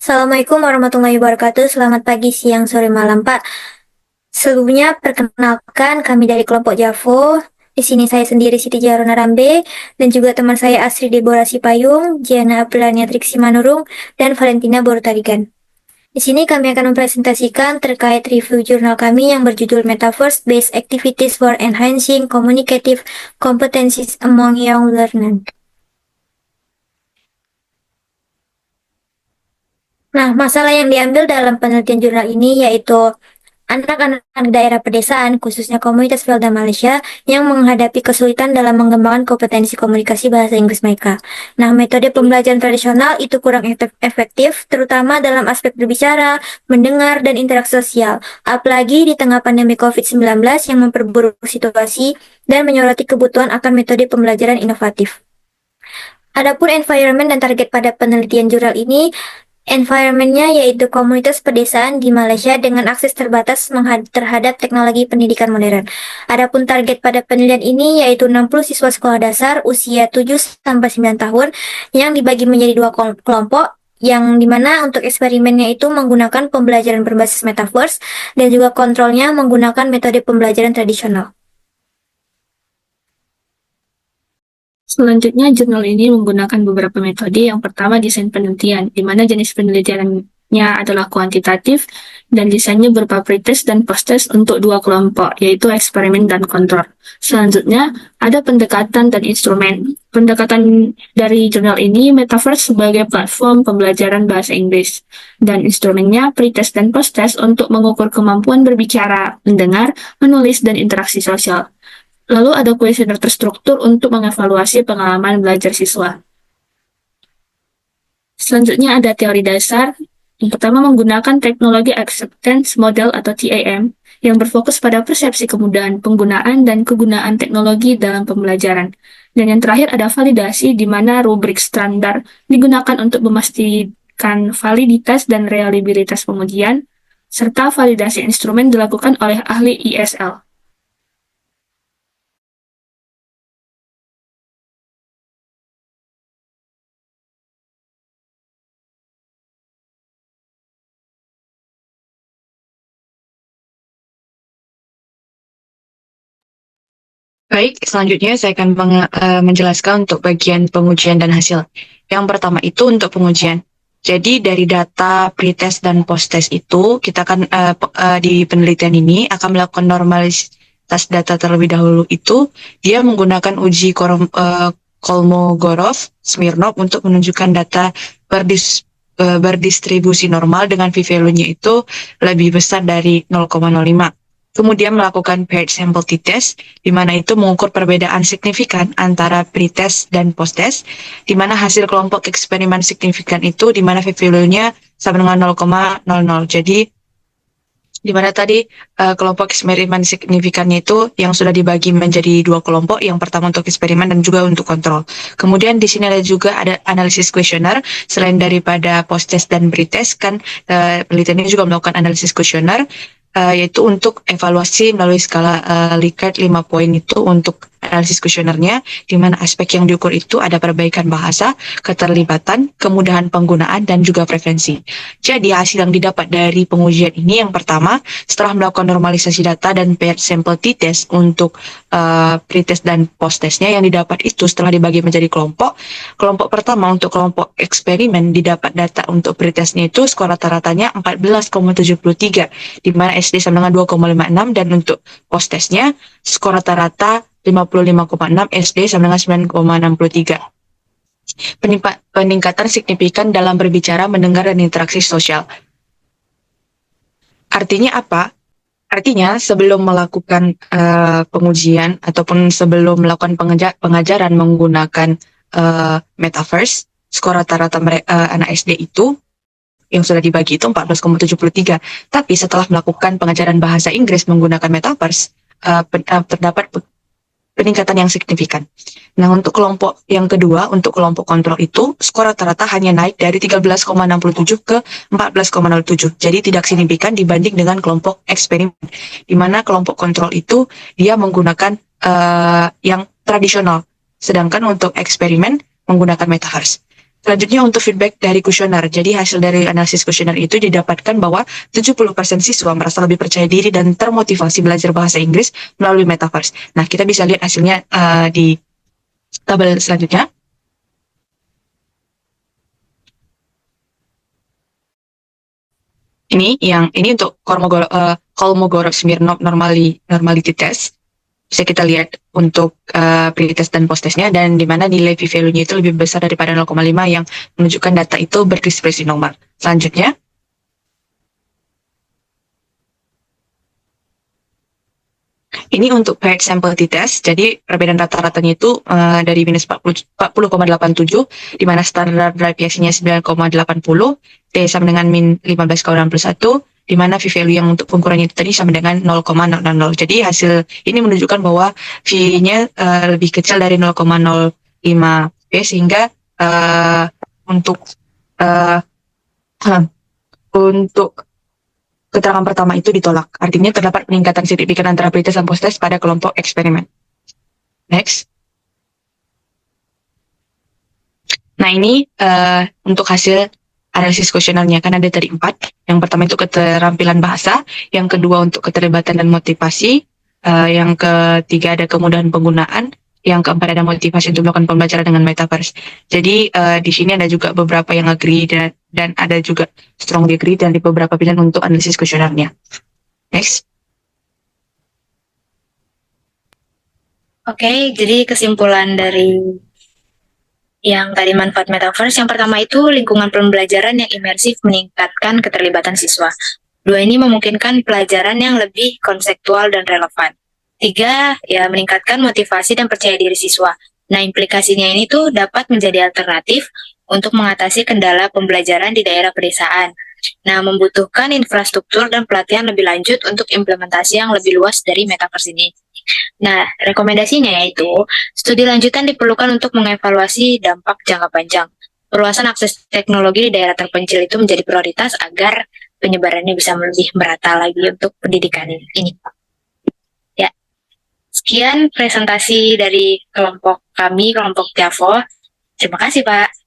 Assalamualaikum warahmatullahi wabarakatuh. Selamat pagi, siang, sore, malam, Pak. Sebelumnya, perkenalkan kami dari kelompok Javo. Di sini saya sendiri Siti Jarona Rambe, dan juga teman saya Asri Deborah Sipayung, Giana Aprilania Triksi Manurung, dan Valentina Bortarigan. Di sini kami akan mempresentasikan terkait review jurnal kami yang berjudul Metaverse-Based Activities for Enhancing Communicative Competencies Among Young Learners. Nah, masalah yang diambil dalam penelitian jurnal ini yaitu anak-anak daerah pedesaan, khususnya komunitas Velda Malaysia, yang menghadapi kesulitan dalam mengembangkan kompetensi komunikasi bahasa Inggris mereka. Nah, metode pembelajaran tradisional itu kurang efektif, terutama dalam aspek berbicara, mendengar, dan interaksi sosial. Apalagi di tengah pandemi COVID-19 yang memperburuk situasi dan menyoroti kebutuhan akan metode pembelajaran inovatif. Adapun environment dan target pada penelitian jurnal ini, environment-nya yaitu komunitas pedesaan di Malaysia dengan akses terbatas terhadap teknologi pendidikan modern. Adapun target pada penelitian ini yaitu 60 siswa sekolah dasar usia 7-9 tahun yang dibagi menjadi dua kelompok, yang dimana untuk eksperimennya itu menggunakan pembelajaran berbasis metaverse dan juga kontrolnya menggunakan metode pembelajaran tradisional. Selanjutnya, jurnal ini menggunakan beberapa metode. Yang pertama, desain penelitian, di mana jenis penelitiannya adalah kuantitatif, dan desainnya berupa pretest dan posttest untuk dua kelompok, yaitu eksperimen dan kontrol. Selanjutnya, ada pendekatan dan instrumen. Pendekatan dari jurnal ini, Metaverse sebagai platform pembelajaran bahasa Inggris, dan instrumennya pretest dan posttest untuk mengukur kemampuan berbicara, mendengar, menulis, dan interaksi sosial. Lalu ada kuesioner terstruktur untuk mengevaluasi pengalaman belajar siswa. Selanjutnya ada teori dasar. Yang pertama menggunakan teknologi acceptance model atau TAM yang berfokus pada persepsi kemudahan penggunaan dan kegunaan teknologi dalam pembelajaran. Dan yang terakhir ada validasi, di mana rubrik standar digunakan untuk memastikan validitas dan reliabilitas pengujian, serta validasi instrumen dilakukan oleh ahli ISL. Baik, selanjutnya saya akan menjelaskan untuk bagian pengujian dan hasil. Yang pertama itu untuk pengujian. Jadi dari data pretest dan posttest itu, kita akan di penelitian ini akan melakukan normalitas data terlebih dahulu itu. Dia menggunakan uji Kolmogorov-Smirnov untuk menunjukkan data berdistribusi normal dengan p-value-nya itu lebih besar dari 0,05. Kemudian melakukan paired sample t-test, di mana itu mengukur perbedaan signifikan antara pretest dan posttest, di mana hasil kelompok eksperimen signifikan itu, di mana p-value-nya sama dengan 0,00. Jadi, di mana tadi kelompok eksperimen signifikannya itu yang sudah dibagi menjadi dua kelompok, yang pertama untuk eksperimen dan juga untuk kontrol. Kemudian di sini ada juga ada analisis kuesioner, selain daripada posttest dan pretest, kan penelitian ini juga melakukan analisis kuesioner, yaitu untuk evaluasi melalui skala Likert 5 poin itu untuk analisis kuesionernya, di mana aspek yang diukur itu ada perbaikan bahasa, keterlibatan, kemudahan penggunaan, dan juga preferensi. Jadi hasil yang didapat dari pengujian ini yang pertama, setelah melakukan normalisasi data dan paired sample t-test untuk pretest dan posttestnya, yang didapat itu setelah dibagi menjadi kelompok. Kelompok pertama untuk kelompok eksperimen didapat data untuk pretestnya itu skor rata-ratanya 14,73, di mana SD sama dengan 2,56, dan untuk posttestnya skor rata-rata 55,6, SD sama dengan 9,63. Peningkatan signifikan dalam berbicara, mendengar, dan interaksi sosial. Artinya apa? Artinya sebelum melakukan pengujian ataupun sebelum melakukan pengajaran menggunakan Metaverse, skor rata-rata anak SD itu yang sudah dibagi itu 14,73. Tapi setelah melakukan pengajaran bahasa Inggris menggunakan Metaverse, terdapat peningkatan yang signifikan. Nah, untuk kelompok yang kedua, untuk kelompok kontrol itu, skor rata-rata hanya naik dari 13,67 ke 14,07. Jadi tidak signifikan dibanding dengan kelompok eksperimen. Di mana kelompok kontrol itu, dia menggunakan yang tradisional. Sedangkan untuk eksperimen, menggunakan Metaverse. Selanjutnya untuk feedback dari kuesioner. Jadi hasil dari analisis kuesioner itu didapatkan bahwa 70% siswa merasa lebih percaya diri dan termotivasi belajar bahasa Inggris melalui Metaverse. Nah, kita bisa lihat hasilnya di tabel selanjutnya. Ini untuk Kolmogorov Smirnov normality test. Bisa kita lihat untuk pretest dan post-testnya, dan di mana nilai p-value-nya itu lebih besar daripada 0,5 yang menunjukkan data itu berdiskresi normal. Selanjutnya, ini untuk paired sample t-test. Jadi perbedaan rata-ratanya itu dari minus 40,87, di mana standar deviasinya 9,80, T sama dengan min 15,61, di mana v-value yang untuk pengukurannya itu tadi sama dengan 0,000. Jadi hasil ini menunjukkan bahwa v-nya lebih kecil dari 0,05 P, sehingga untuk keterangan pertama itu ditolak. Artinya terdapat peningkatan signifikan antara pretest dan post-test pada kelompok eksperimen. Next. Nah, ini untuk hasil analisis kuesionernya, kan ada tadi 4. Yang pertama itu keterampilan bahasa, yang kedua untuk keterlibatan dan motivasi, yang ketiga ada kemudahan penggunaan, yang keempat ada motivasi untuk melakukan pembelajaran dengan Metaverse. Jadi di sini ada juga beberapa yang agree dan ada juga strong agree dan di beberapa pilihan untuk analisis kuesionernya. Next. Oke, jadi kesimpulan dari yang tadi manfaat Metaverse, yang pertama itu lingkungan pembelajaran yang imersif meningkatkan keterlibatan siswa. 2 ini memungkinkan pelajaran yang lebih konseptual dan relevan. 3, ya meningkatkan motivasi dan percaya diri siswa. Nah, implikasinya ini tuh dapat menjadi alternatif untuk mengatasi kendala pembelajaran di daerah pedesaan. Nah, membutuhkan infrastruktur dan pelatihan lebih lanjut untuk implementasi yang lebih luas dari Metaverse ini. Nah, rekomendasinya yaitu studi lanjutan diperlukan untuk mengevaluasi dampak jangka panjang. Perluasan akses teknologi di daerah terpencil itu menjadi prioritas agar penyebarannya bisa lebih merata lagi untuk pendidikan ini. Ya, sekian presentasi dari kelompok kami, kelompok Tiavo. Terima kasih, Pak.